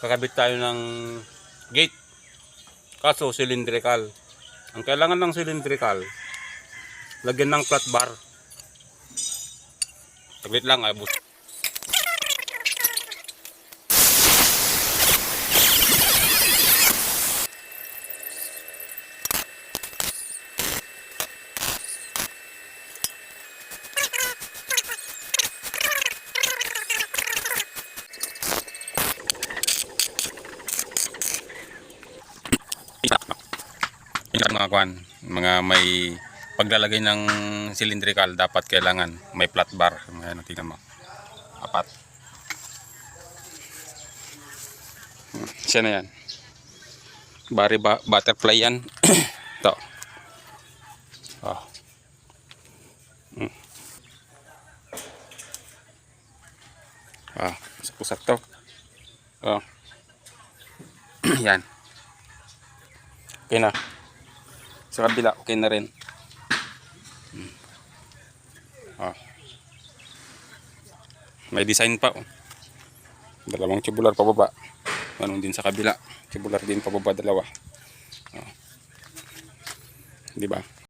kakabit tayo ng gate. Kaso cylindrical. Ang kailangan ng cylindrical, lagyan ng flat bar. Saglit lang, abos. Mga kuan, mga may paglalagay ng cylindrical dapat kailangan may flat bar. Ayan, tingnan mo. Apat. Siya na yan. Butterfly yan. Ito. Oh. Pusat to. Oh. Yan. Okay na. Sa kabila, okay na rin. May design pa. Dalawang tubular pababa. Ganun din sa kabila. Tubular din pababa, dalawa. Di ba?